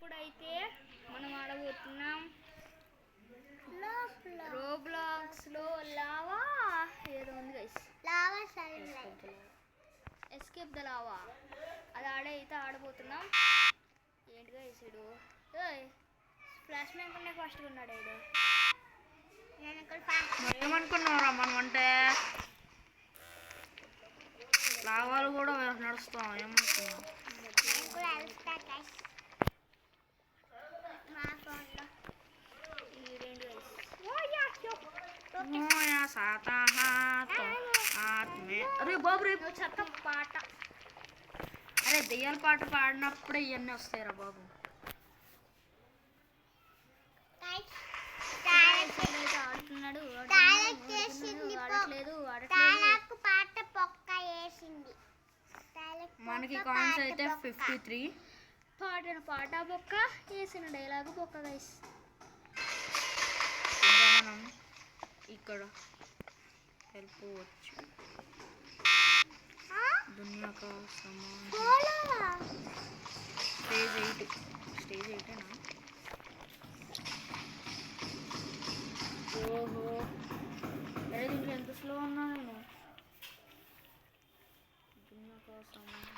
ఇప్పుడైతే మనం ఆడబోతున్నాం రోబ్లాక్స్లో లావా ఏదో ఉంది guys, lava sunlight escape the lava. అది ఆడబోతున్నాం. ఏంటి గైస్ ఇడు ఫ్లాష్ మ్యాన్ కన్నా ఫాస్ట్గా ఉన్నాడు ఇడు. ఏమనుకున్నారా మనం అంటే లావాలు కూడా నడుస్తాం ఏమనుకున్నాం. అరే బాబు రేపు చెత్త పాట. అరే దెయ్యాల పాట పాడినప్పుడే ఇవన్నీ వస్తాయిరా బాబు. ఆడుతున్నాడు మనకి కాయిన్స్ అయితే 53. పాడిన పాట బొక్క, వేసిన డైలాగు బొక్క గైస్. మనం ఇక్కడ వెళ్ళిపోవచ్చు. దునియా కా సమాన్ స్టేజ్ 8 ఓహో అరే దీంట్లో ఎంత స్లో ఉన్నా నేను. దునియా కా సమాన్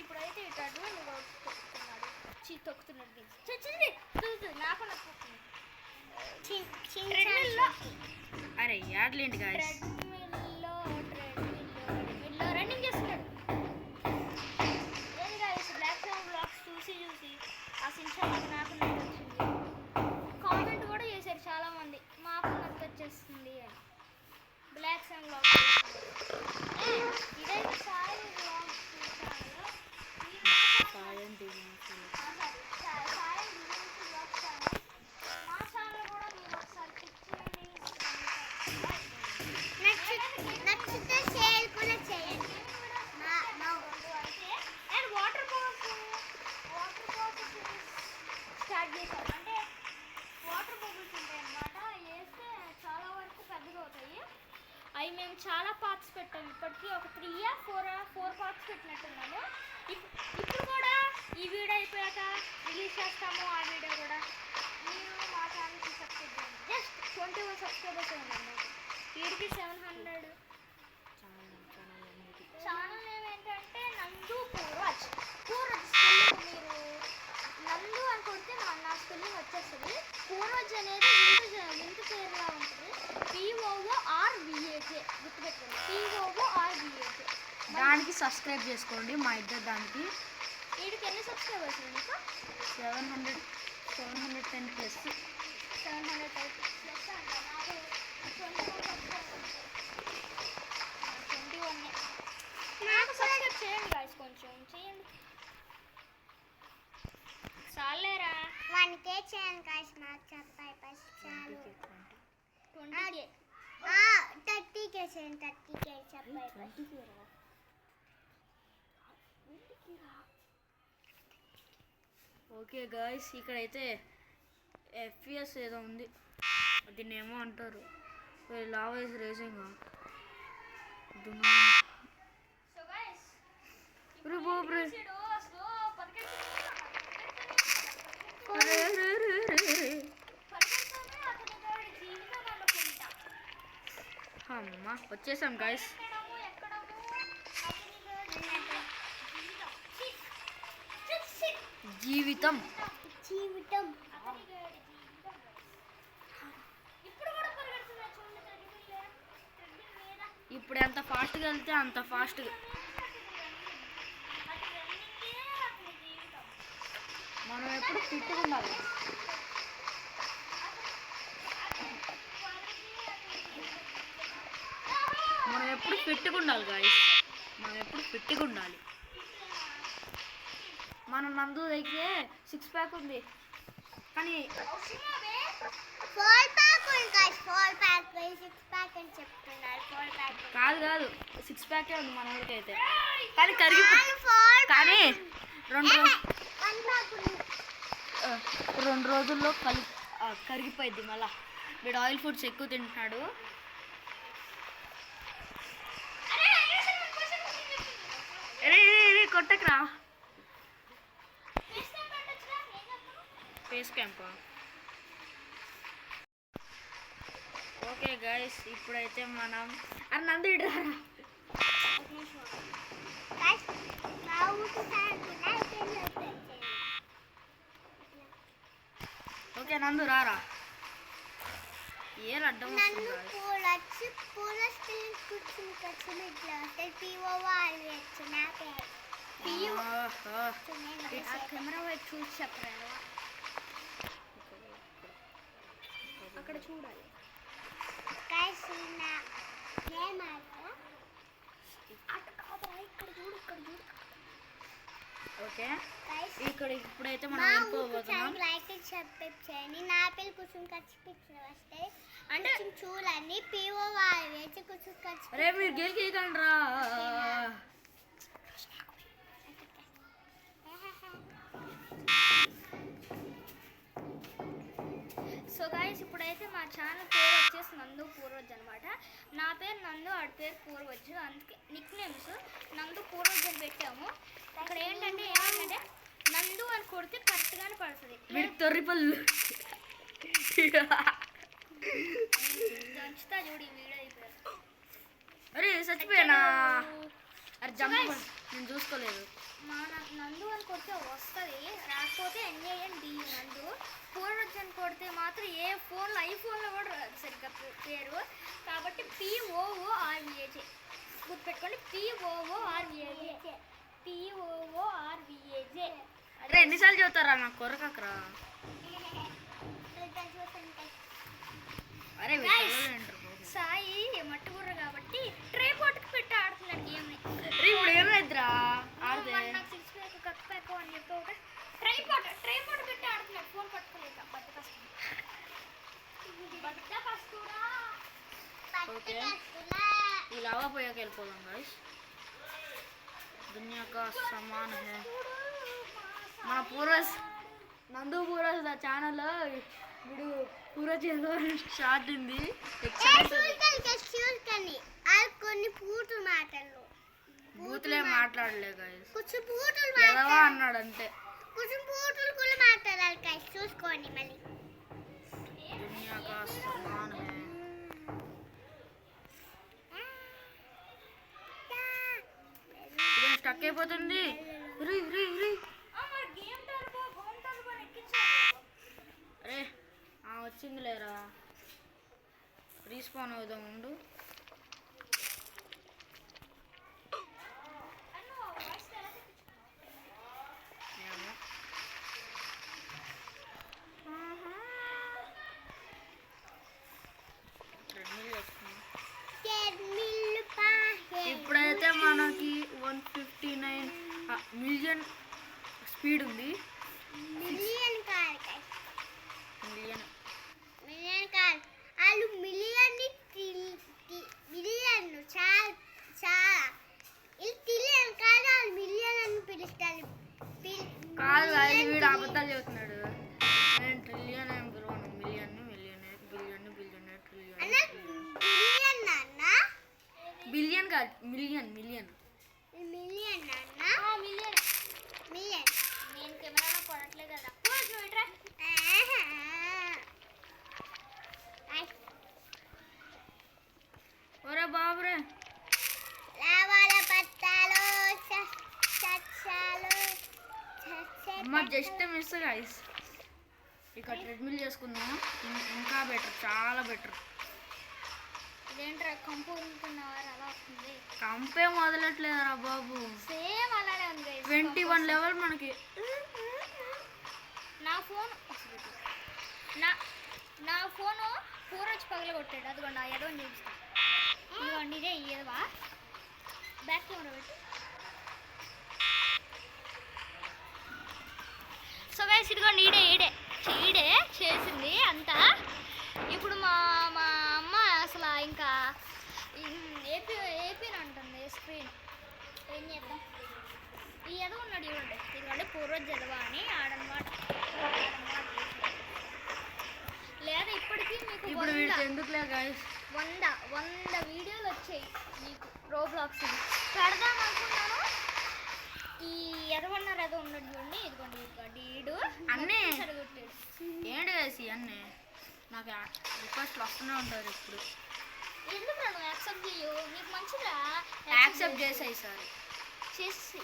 ఇప్పుడైతే ఇటాడు తొక్కుతున్నాడు నాకు అరే యాడ్లేండి గాయస్. ట్రెడ్మిల్లో రన్నింగ్ చేస్తున్నాడు. ఏది గాయస్ బ్లాక్ సౌండ్ బ్లాక్స్ చూసి ఆ సిన్షన్ నాకు నచ్చొచ్చింది. కామెంట్ కూడా చేశారు చాలామంది, మాకు నచ్చొచ్చేస్తుంది అని. బ్లాక్ సౌండ్ బ్లాక్స్ ఇదైతే సాయి బ్లాగ్స్ స్టార్ట్ చేశారు. అంటే వాటర్ బబుల్స్ ఉంటాయి అన్నమాట, వేస్తే చాలా వరకు పెద్దగా అవుతాయి. అవి మేము చాలా పార్ట్స్ పెట్టాము, ఇప్పటికీ ఒక 4 పార్ట్స్ పెట్టినట్టున్నాము. ఇప్పుడు కూడా ఈ వీడియో అయిపోయాక రిలీజ్ చేస్తాము ఆ వీడియో కూడా. మీరు మా ఛానల్కి సబ్స్క్రైబ్ చేయండి. జస్ట్ 21 సబ్స్క్రైబర్స్ ఉందండి. వీడికి 700. ఛానల్ నేమ్ ఏంటంటే నందు పూర్వజ్. మీరు నందు అని కొడితే నా స్పెల్లింగ్ వచ్చేస్తుంది. పూర్వజ్ అనేది వింత పేరులా ఉంటుంది. POORVAJ గుర్తుపెట్టుకోండి, POORVAJ. దానికి సబ్స్క్రైబ్ చేసుకోండి మా ఇద్దరు దానికి. వీడికి ఎన్ని సబ్స్క్రైబర్స్ మీకు? 710+. 710 ప్లస్ అంట. నాకు 21 సబ్స్క్రైబర్స్. 21. నాకు సబ్స్క్రైబ్ చేయండి గాయస్, కొంచెం చేయండి చాలేరా. 1K చేయండి గాయస్, నాకు చెప్పాయి ఫస్ట్ చాలు. 20K 30K చేయండి, 30K చెప్పాయి ఫస్ట్. ఓకే గాయస్, ఇక్కడైతే FPS ఏదో ఉంది, దీన్ని ఏమో అంటారు. Lava is racing. So guys అమ్మా వచ్చేసాం గాయస్. జీవితం ఇప్పుడు ఎంత ఫాస్ట్గా వెళ్తే అంత ఫాస్ట్గా. మనం ఎప్పుడు ఫిట్గా ఉండాలి. మనం ఎప్పుడు ఫిట్గా ఉండాలి గాయస్, మనం ఎప్పుడు ఫిట్గా ఉండాలి. మన నందు అయితే 6 ప్యాక్ ఉంది కానీ 4 ప్యాక్ ఉంది గాయ్స్. 4 ప్యాక్ 6 ప్యాక్ అని చెప్తున్నారు. 4 ప్యాక్ కాదు 6 ప్యాకే ఉంది మన ఊరికైతే. కానీ కానీ 2 రోజుల్లో కరిగిపోయింది. మళ్ళా వీడు ఆయిల్ ఫుడ్స్ ఎక్కువ తింటున్నాడు. కొట్టకరా. ఫేస్ క్యాంపా? ఓకే గైస్, ఇప్పుడైతే మనం అరే నందు ఇటు రారా. Guys, మా ఊరికి సార్ ఓకే నందు రారా. ఏ అడ్డం నన్ను వస్తుంది పూల స్టిల్ కూర్చుని కూర్చుని ఇట్లా వస్తే పిఓ వాళ్ళు వచ్చు నా పేరు పిఓ ఆ కెమెరా వైపు చూసి చెప్పరా, అక్కడ చూడాలి. గైస్ నా నేమ్ ఇక్కడ చూడు, ఇక్కడ చూడు. ఓకే గైస్ ఇక్కడ ఇప్పుడైతే మనం మా ఊరికి వెళ్ళిపోబోతున్నాం. లైక్ సబ్స్క్రైబ్ చేయండి. నా పేరు కూర్చుని ఖర్చు పిచ్చిన వస్తే అంటే చూడండి పిఓ వాళ్ళు వేసి కూర్చుని ఖర్చు అరే మీరు గెలికేయకండి రా. సో గైస్ ఇప్పుడైతే మా ఛానల్ పేరు వచ్చేసి నందు పూర్వజ్ అనమాట. నా పేరు నందు, ఆడి పేరు పూర్వజ్. అందుకే నిక్ నేమ్స్ నందు పూర్వజ్ అని పెట్టాము. ఇక్కడ ఏంటంటే ఏమంటే నందు అని కొడితే కరెక్ట్గానే పడుతుంది. మీరు తొర్రిపల్లు దంచుతా చూడు ఈ వీడియో అయిపోయారు. అరే చచ్చిపోయానా? అరే జంప్ నేను చూసుకోలేదు. మా నందు అని కొడితే వస్తుంది, రాకపోతే ఎన్ఏఎన్ డి నందు. పూర్వజ్ అని కొడితే మాత్రం ఏ ఫోన్లో ఐఫోన్లో కూడా రాదు సరిగ్గా పేరు. కాబట్టి POORVAJ గుర్తుపెట్టుకోండి. POORVAJ POORVAJ. అరే ఎన్నిసార్లు చెబుతారా నాకు కొరకరా. అరే సాయి మట్టుగుర్ర కాబట్టి ట్రైపాడ్కి పెట్టి ఆడుతున్నాడు గేమ్ని. ఇప్పుడు ఏమైందిరా ఆడితే? నాకు సిక్స్ ప్యాక్ కట్ ప్యాక్ అని చెప్పి ఒక ట్రైపాడ్ పెట్టి ఆడుతున్నాడు ఫోన్ పట్టుకోలేక. బద్ద కస్తుడా. ఓకే ఈ లావా పోయాక వెళ్ళిపోదాం గైస్. దునియా కా సమాన్ హై. మన పూర్వజ్ నందు పూర్వజ్ ఛానల్లో వీడు పూర్వజ్ ఏదో షార్ట్ ఉంది. కొన్ని పూటలు మాటలు బూతులే మాట్లాడలే గైస్, కొంచెం పూటలు ఎదవా అన్నాడు అంతే. కొంచెం పూటలు కూడా మాట్లాడాలి గైస్, చూసుకోండి మళ్ళీ. దునియా కా సమాన్ హై. స్టక్ అయిపోతుంది. రీ రీ రీ అరే వచ్చింది లేరా. రీస్పాన్ అవుదాం ఉండు. ఇప్పుడైతే మనకి 159 మిలియన్ స్పీడ్ ఉంది. మిలియన్ కాదు గైస్, మిలియన్ మిలియన్ కాదు. వాళ్ళు మిలియన్ మిలియన్ చాలా చాలా ఇది ట్రిలియన్ కాదు, వాళ్ళు మిలియన్ అని పిలుస్తారు. కాదు కాదు వీడు అబద్ధాలు చెబుతున్నాడు. నేను ట్రిలియన్ ఏం పిలవను, million million billion billion trillion million అన్న బిలియన్ కాదు మిలియన్ మిలియన్ మిలియన్ అన్న మిలియన్ మిలియన్. నేను కెమెరాలో పడట్లే కదా. నువ్వు ఇట్రా. ఒరే బాబురే లావాల పట్టాలు చచ్చాలు అమ్మ జస్ట్ మిస్ గైస్. ఇక్కడ ట్రెడ్మిల్ చేసుకుందాం, ఇంకా బెటర్, చాలా బెటర్. ఇదేంట్రా కంపు ఉంటున్నవారు అలా వస్తుంది. కంపే మొదలట్లేదురా బాబు. సేమ్ అలానే ఉంది guys. 21 లెవెల్ మనకి. నా ఫోన్ నా ఫోను పూర్వజ్ పగలగొట్టాడు. అదిగోండి ఆ ఎదవని చూపిస్తా. ఇదిగోండి ఇదే ఈ ఎదవా. బ్యాక్ కెమెరా పెట్టి. సో గైస్ ఇదిగోండి ఈడే చేసింది అంతా. ఇప్పుడు మా అమ్మ అసలు ఇంకా ఏపీని అంటుంది స్క్రీన్. ఏం చేద్దాం, ఈ ఎదవ ఉన్నాడు చూడండి, ఇదిగోండి పూర్వజ్ ఎదవా అని ఆడనమాట. లేదా ఇప్పటికీ మీకు ఇప్పుడు వీడికి ఎందుకులే గైస్ 100 వీడియోలు వచ్చాయి మీకు రోబ్లాక్స్ పెడదాం అనుకున్నాను. ఈ ఎదవన్నారు ఏదో ఉన్నాడు చూడండి, ఇదిగోండి ఈడు అన్నీ సరిగొట్టాడు. చేసి అన్నీ నాకు రిక్వెస్ట్లు వస్తూనే ఉంటారు ఇప్పుడు. ఎందుకు నువ్వు యాక్సెప్ట్ చేయు? నీకు మంచిదా యాక్సెప్ట్ చేసాయి సార్. చేసి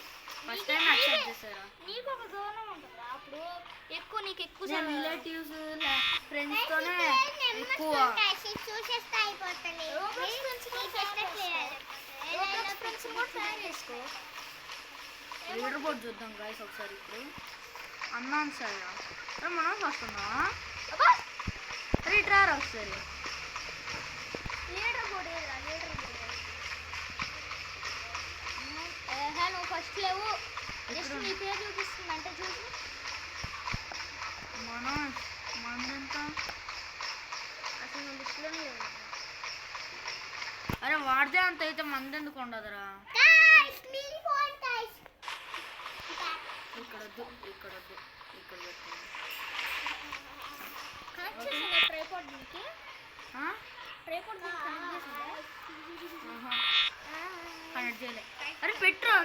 ఫస్ట్ టైం యాక్సెప్ట్ చేశారా? నీకు ఒక గౌరవం ఉంటుందా అప్పుడు? నీకు ఎక్కువ నేను రిలేటివ్స్ ఫ్రెండ్స్తోనే ఎక్కువ. చూసేస్తే అయిపోతుంది. ఫ్రెండ్స్ కూడా తయారు చేసుకో. లీడర్ బోర్డ్ చూద్దాం గాయస్ ఒకసారి. ఇప్పుడు అన్నాను సార్ మనం వస్తున్నావా? రిట్రార్ ఒకసారి. లీడర్ బోర్డు నువ్వు ఫస్ట్ లేవు. జస్ట్ నీ పేరు చూపిస్తుంది అంటే చూసి మందెంత అసలు లిస్టులోనే లేవు. అరే వాడితే అంత అయితే మందెందుకు ఉండదురా. ఇక్కడ వద్దు ఇక్కడ వద్దు ఇక్కడ పెట్టండి. కనెక్ట్ చేసిందా ట్రైపాడ్ దీనికి? ట్రైపాడ్ దీనికి కనెక్ట్ చేసిందా? కనెక్ట్ చేయలే. అరే పెట్రా.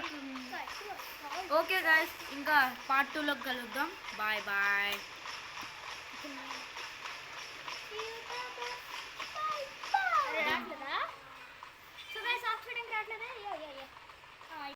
ఓకే గాయస్ ఇంకా పార్ట్ 2లోకి కలుద్దాం. Bye bye.